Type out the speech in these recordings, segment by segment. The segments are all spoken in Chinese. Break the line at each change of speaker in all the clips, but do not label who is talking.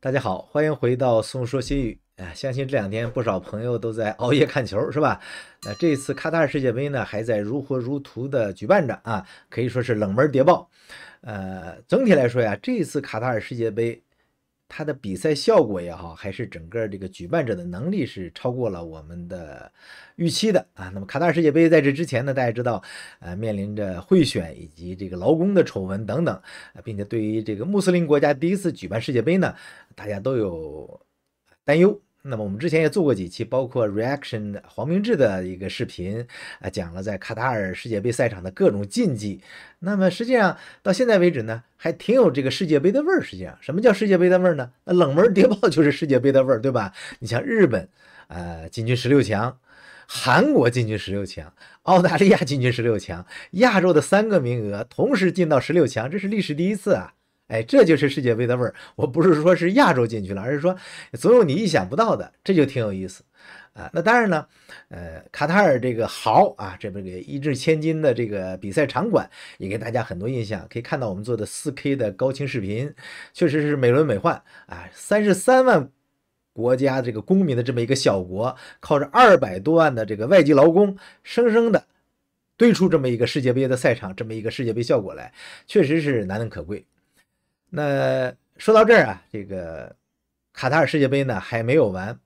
大家好，欢迎回到宋说新语。相信这两天不少朋友都在熬夜看球，是吧？那这次卡塔尔世界杯呢，还在如火如荼的举办着啊，可以说是冷门谍报。总体来说呀，这次卡塔尔世界杯，它的比赛效果也好，还是整个这个举办者的能力是超过了我们的预期的啊。那么卡塔尔世界杯在这之前呢，大家知道，面临着贿选以及这个劳工的丑闻等等，并且对于这个穆斯林国家第一次举办世界杯呢，大家都有担忧。那么我们之前也做过几期，包括 Reaction 黄明志的一个视频，讲了在卡塔尔世界杯赛场的各种禁忌。那么实际上到现在为止呢，还挺有这个世界杯的味儿。实际上，什么叫世界杯的味儿呢？那冷门谍报就是世界杯的味儿，对吧？你像日本，进军16强，韩国进军16强，澳大利亚进军16强，亚洲的3个名额同时进到16强，这是历史第一次啊！哎，这就是世界杯的味儿。我不是说是亚洲进去了，而是说总有你意想不到的，这就挺有意思啊。那当然呢，卡塔尔这个豪啊，这个一掷千金的这个比赛场馆也给大家很多印象。可以看到我们做的4K 的高清视频，确实是美轮美奂啊。33万国家这个公民的这么一个小国，靠着200多万的这个外籍劳工，生生的堆出这么一个世界杯的赛场，这么一个世界杯效果来，确实是难能可贵。那说到这儿啊，这个卡塔尔世界杯呢还没有完，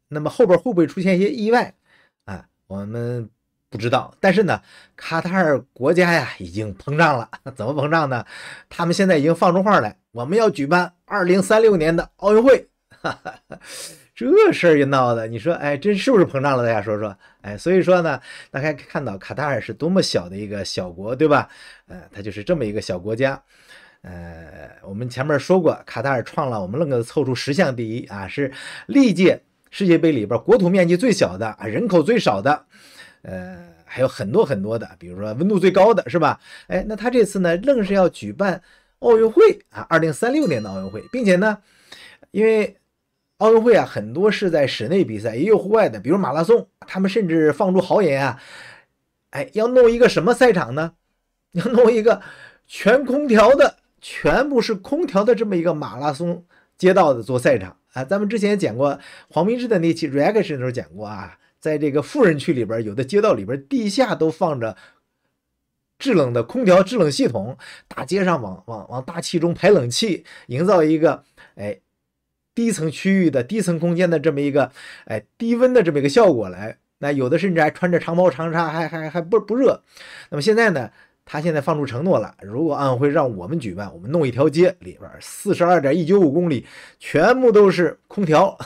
那么后边会不会出现一些意外啊？我们不知道。但是呢，卡塔尔国家呀已经膨胀了，怎么膨胀呢？他们现在已经放出话来，我们要举办2036年的奥运会。这事儿一闹的，你说，哎，这是不是膨胀了？大家说说，哎，所以说呢，大家看到卡塔尔是多么小的一个小国，对吧？它就是这么一个小国家。我们前面说过，卡塔尔创了我们愣个凑出10项第一啊，是历届世界杯里边国土面积最小的啊，人口最少的，还有很多很多的，比如说温度最高的是吧？哎，那他这次呢，愣是要举办奥运会啊，2036年的奥运会，并且呢，因为奥运会啊，很多是在室内比赛，也有户外的，比如马拉松，他们甚至放出豪言啊，哎，要弄一个什么赛场呢？要弄一个全空调的。全部是空调的这么一个马拉松街道的做赛场啊，咱们之前也讲过黄明志的那期 reaction 的时候讲过啊，在这个富人区里边，有的街道里边地下都放着制冷的空调制冷系统，大街上往大气中排冷气，营造一个低层区域的低层空间的这么一个低温的这么一个效果来。那有的甚至还穿着长袍长纱，还不热。那么现在呢？他现在放出承诺了，如果奥运会让我们举办，我们弄一条街里边42.195公里全部都是空调，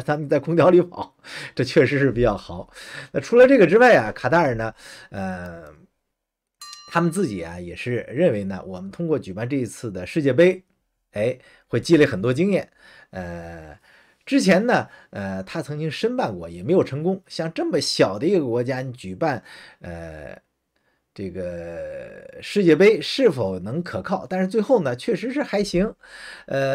他们在空调里跑，这确实是比较豪。那除了这个之外啊，卡塔尔呢，他们自己啊也是认为呢，我们通过举办这一次的世界杯，会积累很多经验。之前呢，他曾经申办过，也没有成功。像这么小的一个国家，你举办，这个世界杯是否能可靠？但是最后呢，确实是还行。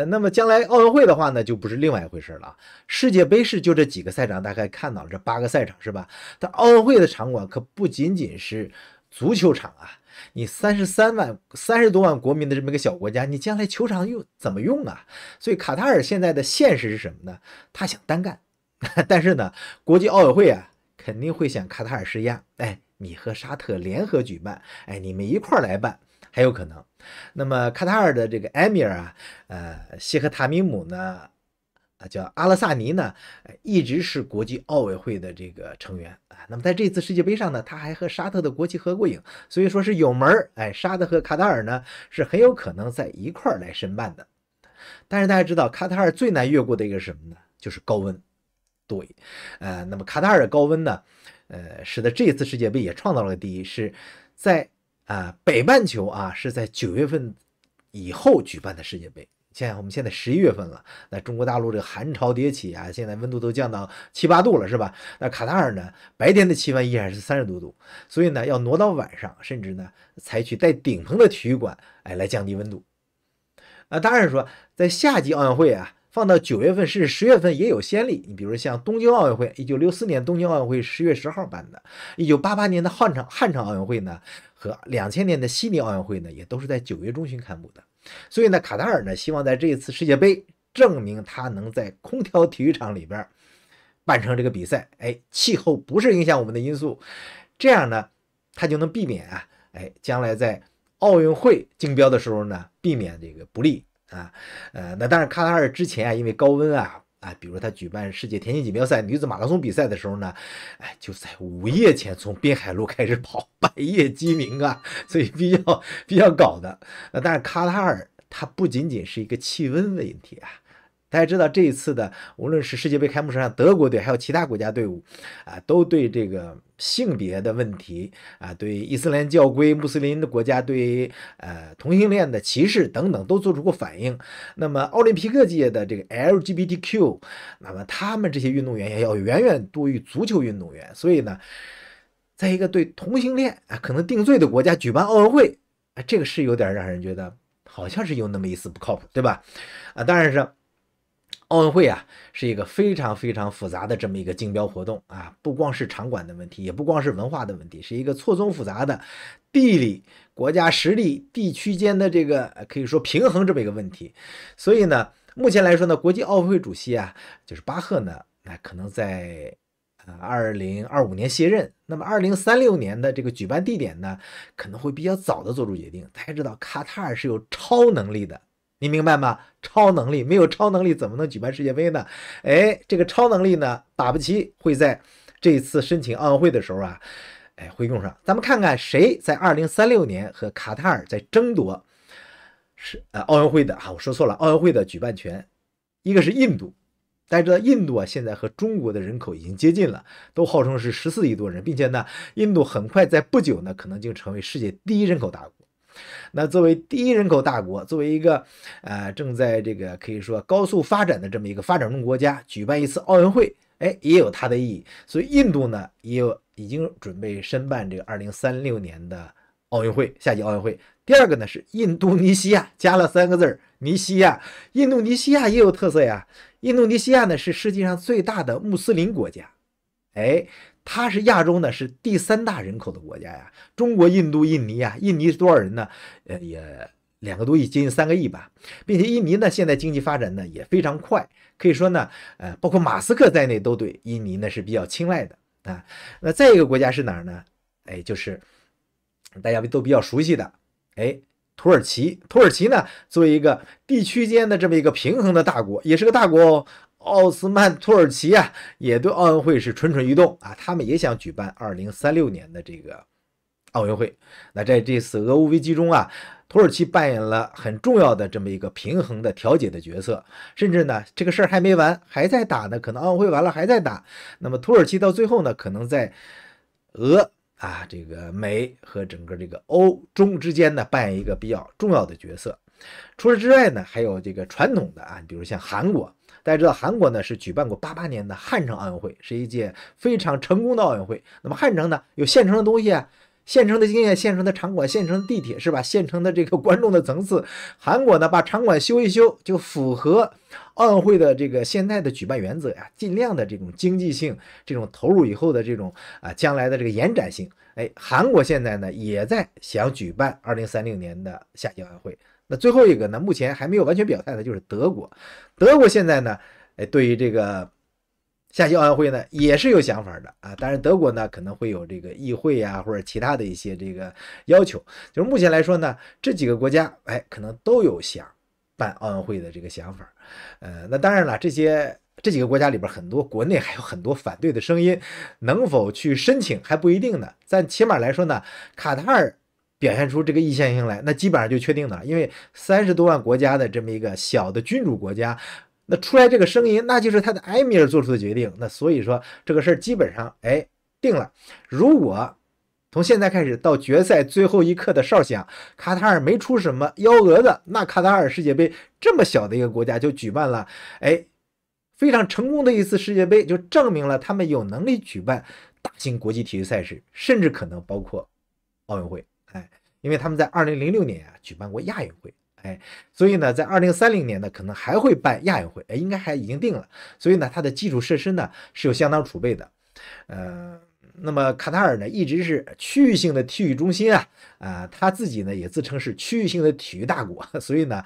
那么将来奥运会的话呢，就不是另外一回事了。世界杯是就这几个赛场，大概看到了这8个赛场是吧？但奥运会的场馆可不仅仅是足球场啊！你30多万国民的这么一个小国家，你将来球场怎么用啊？所以卡塔尔现在的现实是什么呢？他想单干，但是呢，国际奥委会啊肯定会向卡塔尔施压，你和沙特联合举办，你们一块来办，还有可能。那么卡塔尔的这个埃米尔啊，谢赫塔米姆呢，叫阿勒萨尼呢，一直是国际奥委会的这个成员啊。那么在这次世界杯上呢，他还和沙特的国旗合过影，所以说是有门儿。沙特和卡塔尔呢是很有可能在一块来申办的。但是大家知道，卡塔尔最难越过的一个是什么呢？就是高温。对，那么卡塔尔的高温呢？使得这次世界杯也创造了第一，是在北半球啊，是在9月份以后举办的世界杯。我们现在11月份了，那中国大陆这个寒潮迭起啊，现在温度都降到7、8度了，是吧？那卡塔尔呢，白天的气温依然是30多度，所以呢，要挪到晚上，甚至呢，采取带顶棚的体育馆，来降低温度。当然说，在夏季奥运会啊。放到9月份甚至10月份也有先例，你比如像东京奥运会，1964年东京奥运会10月10号办的，1988年的汉城奥运会呢，和2000年的悉尼奥运会呢，也都是在9月中旬开幕的。所以呢，卡塔尔呢希望在这一次世界杯证明他能在空调体育场里边办成这个比赛。气候不是影响我们的因素，这样呢，他就能避免将来在奥运会竞标的时候呢，避免这个不利啊。那当然，卡塔尔之前因为高温比如他举办世界田径锦标赛、女子马拉松比赛的时候呢，就在午夜前从滨海路开始跑，半夜鸡鸣所以比较搞的。但是卡塔尔它不仅仅是一个气温问题大家知道这一次的无论是世界杯开幕式上德国队还有其他国家队伍都对这个性别的问题对伊斯兰教规、穆斯林的国家对同性恋的歧视等等都做出过反应。那么奥林匹克界的这个 LGBTQ， 那么他们这些运动员也要远远多于足球运动员。所以呢，在一个对同性恋可能定罪的国家举办奥运会，这个是有点让人觉得好像是有那么一丝不靠谱，对吧？当然是。奥运会是一个非常非常复杂的这么一个竞标活动不光是场馆的问题，也不光是文化的问题，是一个错综复杂的地理、国家实力、地区间的这个可以说平衡这么一个问题。所以呢，目前来说呢，国际奥委会主席就是巴赫呢，可能在2025年卸任。那么2036年的这个举办地点呢，可能会比较早的做出决定。大家知道，卡塔尔是有超能力的。你明白吗？超能力，没有超能力怎么能举办世界杯呢？这个超能力呢，打不齐会在这一次申请奥运会的时候会用上。咱们看看谁在2036年和卡塔尔在争夺奥运会的我说错了，奥运会的举办权。一个是印度，大家知道印度现在和中国的人口已经接近了，都号称是14亿多人，并且呢，印度很快在不久呢，可能就成为世界第一人口大国。那作为第一人口大国，作为一个正在这个可以说高速发展的这么一个发展中国家，举办一次奥运会，也有它的意义。所以印度呢，已经准备申办这个2036年的奥运会，夏季奥运会。第二个呢是印度尼西亚，加了3个字尼西亚。印度尼西亚也有特色印度尼西亚呢是世界上最大的穆斯林国家，它是亚洲呢是第3大人口的国家中国、印度、印尼印尼是多少人呢？也2个多亿，接近3个亿吧。并且印尼呢现在经济发展呢也非常快，可以说呢，包括马斯克在内都对印尼呢是比较青睐的那再一个国家是哪儿呢？就是大家都比较熟悉的土耳其。土耳其呢作为一个地区间的这么一个平衡的大国，也是个大国奥斯曼土耳其也对奥运会是蠢蠢欲动他们也想举办2036年的这个奥运会。那在这次俄乌危机中土耳其扮演了很重要的这么一个平衡的调解的角色，甚至呢这个事儿还没完，还在打呢，可能奥运会完了还在打。那么土耳其到最后呢，可能在俄这个美和整个这个欧中之间呢扮演一个比较重要的角色。除此之外呢，还有这个传统的比如像韩国。大家知道韩国呢是举办过88年的汉城奥运会，是一届非常成功的奥运会。那么汉城呢有现成的东西现成的经验、现成的场馆、现成的地铁是吧？现成的这个观众的层次。韩国呢把场馆修一修，就符合奥运会的这个现在的举办原则尽量的这种经济性，这种投入以后的这种将来的这个延展性。韩国现在呢也在想举办2036年的夏季奥运会。那最后一个呢，目前还没有完全表态的就是德国。德国现在呢，对于这个夏季奥运会呢，也是有想法的当然，德国呢可能会有这个议会或者其他的一些这个要求。就是目前来说呢，这几个国家可能都有想办奥运会的这个想法。那当然了，这几个国家里边很多国内还有很多反对的声音，能否去申请还不一定呢。但起码来说呢，卡塔尔表现出这个意向性来，那基本上就确定了。因为30多万国家的这么一个小的君主国家，那出来这个声音，那就是他的埃米尔做出的决定。那所以说这个事儿基本上定了。如果从现在开始到决赛最后一刻的哨响，卡塔尔没出什么幺蛾子，那卡塔尔世界杯这么小的一个国家就举办了非常成功的一次世界杯，就证明了他们有能力举办大型国际体育赛事，甚至可能包括奥运会。因为他们在2006年举办过亚运会，所以呢，在2030年呢，可能还会办亚运会，应该还已经定了。所以呢，它的基础设施呢是有相当储备的。那么卡塔尔呢一直是区域性的体育中心他自己呢也自称是区域性的体育大国，所以呢，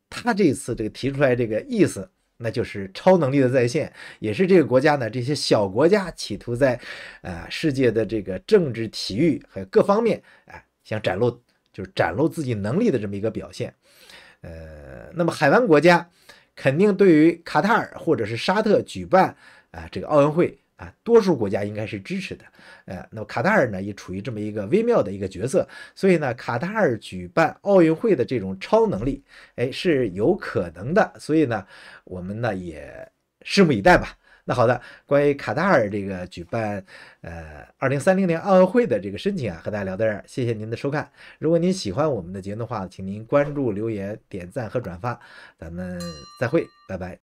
他这次这个提出来这个意思，那就是超能力的再现，也是这个国家呢这些小国家企图在世界的这个政治、体育还有各方面想展露自己能力的这么一个表现。那么海湾国家肯定对于卡塔尔或者是沙特举办这个奥运会多数国家应该是支持的。那么卡塔尔呢也处于这么一个微妙的一个角色，所以呢，卡塔尔举办奥运会的这种超能力，是有可能的。所以呢，我们呢也拭目以待吧。那好的，关于卡塔尔这个举办2030年奥运会的这个申请和大家聊到这儿，谢谢您的收看。如果您喜欢我们的节目的话，请您关注、留言、点赞和转发。咱们再会，拜拜。